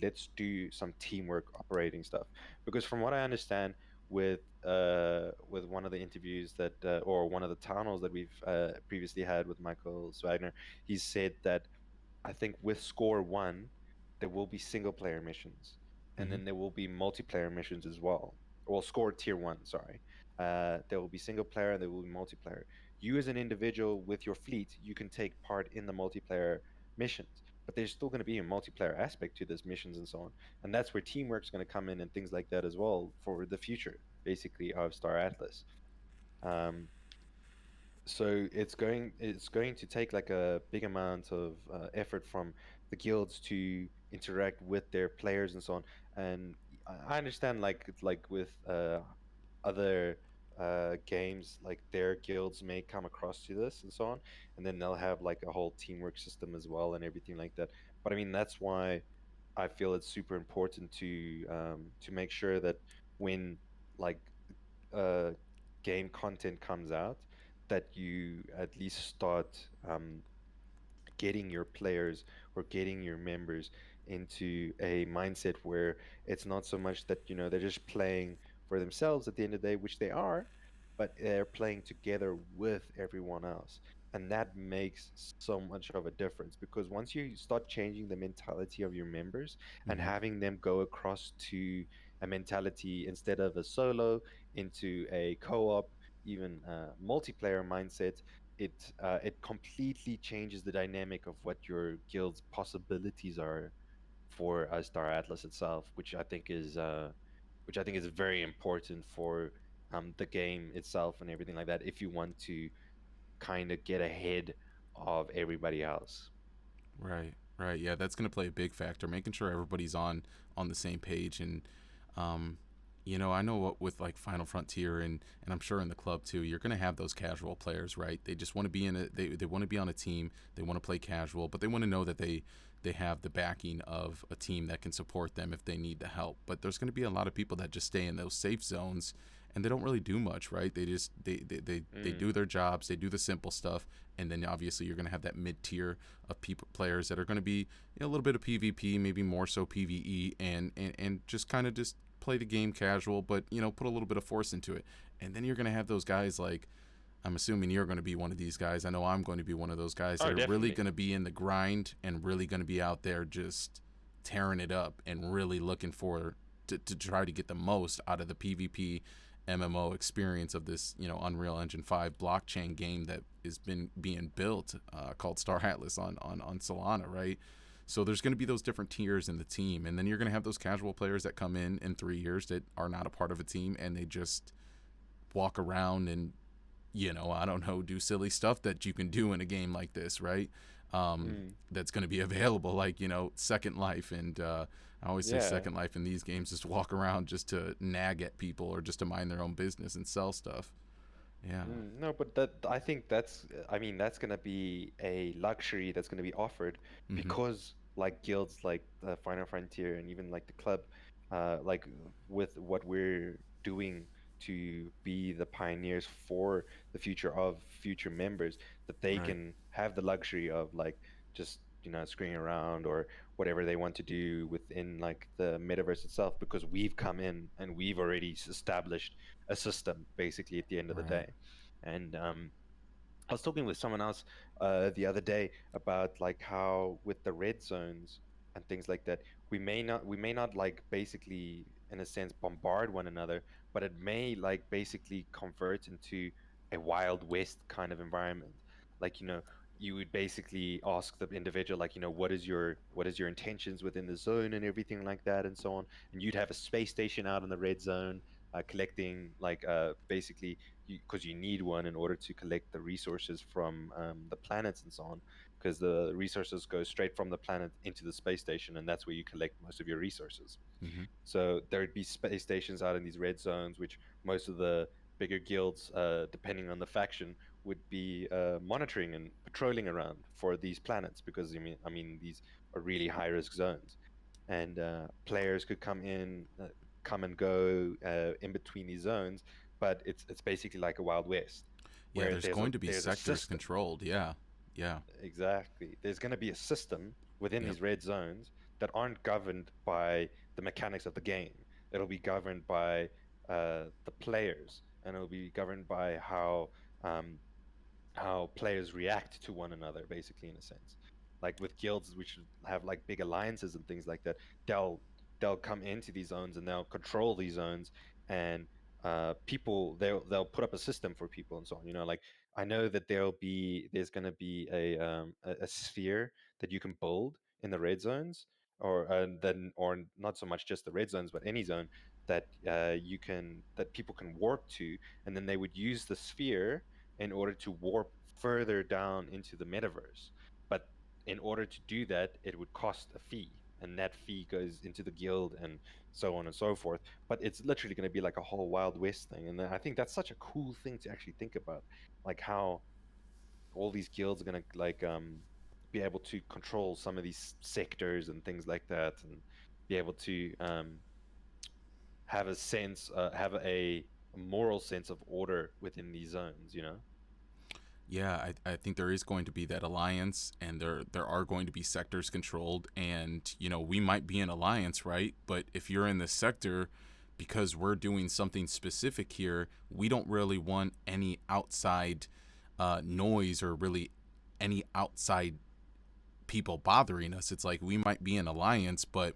let's do some teamwork operating stuff. Because from what I understand, with one of the interviews that or one of the town halls that we've previously had with Michael Swagner, he said that I think with Score One, there will be single player missions, and Hmm. then there will be multiplayer missions as well. Well, Score Tier One, sorry. There will be single player and there will be multiplayer. You as an individual with your fleet, you can take part in the multiplayer missions, but there's still going to be a multiplayer aspect to those missions and so on, and that's where teamwork's going to come in and things like that as well for the future, basically, of Star Atlas. Um, so it's going to take like a big amount of effort from the guilds to interact with their players and so on. And I understand like it's like with other games, like their guilds may come across to this and so on, and then they'll have like a whole teamwork system as well and everything like that. But I mean that's why I feel it's super important to make sure that when like uh, game content comes out, that you at least start getting your players or getting your members into a mindset where it's not so much that they're just playing for themselves at the end of the day, which they are, but they're playing together with everyone else. And that makes so much of a difference, because once you start changing the mentality of your members and Hmm. having them go across to a mentality instead of a solo into a co-op, even multiplayer mindset, it completely changes the dynamic of what your guild's possibilities are for Star Atlas itself, which I think is very important for the game itself and everything like that. If you want to kind of get ahead of everybody else. Right, right. Yeah, that's going to play a big factor, making sure everybody's on the same page. And um, I know what with like Final Frontier and I'm sure in the club too, you're going to have those casual players, right? They just want to be in a they want to be on a team. They want to play casual, but they want to know that they have the backing of a team that can support them if they need the help. But there's going to be a lot of people that just stay in those safe zones and they don't really do much, right? They just they Mm, do their jobs, they do the simple stuff, and then obviously you're going to have that mid tier of people players that are going to be a little bit of PvP, maybe more so PvE, and just kind of just play the game casual, but put a little bit of force into it. And then you're going to have those guys like, I'm assuming you're going to be one of these guys. I know I'm going to be one of those guys that oh, are really definitely. going to be in the grind and really going to be out there just tearing it up and really looking for to try to get the most out of the PvP MMO experience of this, Unreal Engine 5 blockchain game that is been being built called Star Atlas on Solana, right? So there's going to be those different tiers in the team, and then you're going to have those casual players that come in 3 years that are not a part of a team and they just walk around and I don't know, do silly stuff that you can do in a game like this, right? Mm, That's going to be available, like, Second Life. And I always say yeah. Second Life in these games is to walk around just to nag at people or just to mind their own business and sell stuff. Yeah. No, but I think I mean, that's gonna be a luxury that's gonna be offered Mm-hmm. because like guilds like the Final Frontier and even like the club, like with what we're doing to be the pioneers for the future of future members, that they Right. can have the luxury of like just screwing around or whatever they want to do within like the metaverse itself, because we've come in and we've already established a system basically at the end of the Right. day. And I was talking with someone else the other day about like how with the red zones and things like that, we may not like basically in a sense bombard one another, but it may like basically convert into a Wild West kind of environment. Like, you would basically ask the individual like, what is your intentions within the zone and everything like that and so on. And you'd have a space station out in the red zone, collecting like basically, because you need one in order to collect the resources from the planets and so on, because the resources go straight from the planet into the space station, and that's where you collect most of your resources. Mm-hmm. So there'd be space stations out in these red zones, which most of the bigger guilds, depending on the faction, would be monitoring and patrolling around for these planets, because I mean these are really high risk zones, and players could come and go in between these zones, but it's basically like a Wild West, Yeah, where there's there's a going to be there's a sectors system. controlled. Yeah. Yeah. Exactly. There's going to be a system within Yep. these red zones that aren't governed by the mechanics of the game. It'll be governed by the players, and it'll be governed by um, how players react to one another, basically, in a sense. Like with guilds, which have like big alliances and things like that, they'll they'll come into these zones and they'll control these zones, and people they'll put up a system for people and so on. Like I know that there's going to be a sphere that you can build in the red zones, or not so much just the red zones, but any zone that that people can warp to, and then they would use the sphere in order to warp further down into the metaverse. But in order to do that, it would cost a fee, and that fee goes into the guild and so on and so forth. But it's literally going to be like a whole Wild West thing. And I think that's such a cool thing to actually think about, like how all these guilds are going to be able to control some of these sectors and things like that, and be able to have a sense, have a moral sense of order within these zones. Yeah, I think there is going to be that alliance, and there are going to be sectors controlled, and we might be an alliance, right? But if you're in this sector, because we're doing something specific here, we don't really want any outside noise, or really any outside people bothering us. It's like we might be an alliance, but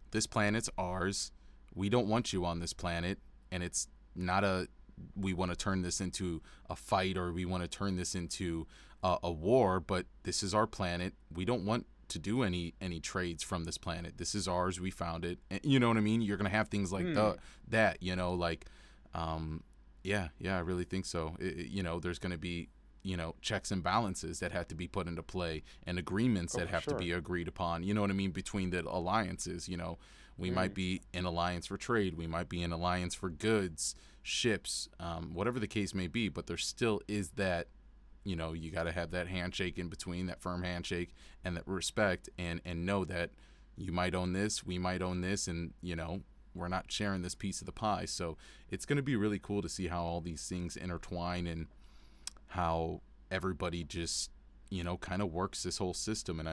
this planet's ours. We don't want you on this planet, and it's not a we want to turn this into a fight, or we want to turn this into a war, but this is our planet. We don't want to do any trades from this planet. This is ours. We found it. And you know what I mean? You're gonna have things like Hmm. that. Like, yeah, I really think so. There's gonna be checks and balances that have to be put into play, and agreements Oh, that for have to sure. be agreed upon. You know what I mean? Between the alliances. We might Mm. be in alliance for trade. We might be in alliance for goods, ships, whatever the case may be. But there still is that, you got to have that handshake in between, that firm handshake, and that respect, and know that you might own this, we might own this, and we're not sharing this piece of the pie. So it's going to be really cool to see how all these things intertwine, and how everybody just kind of works this whole system. And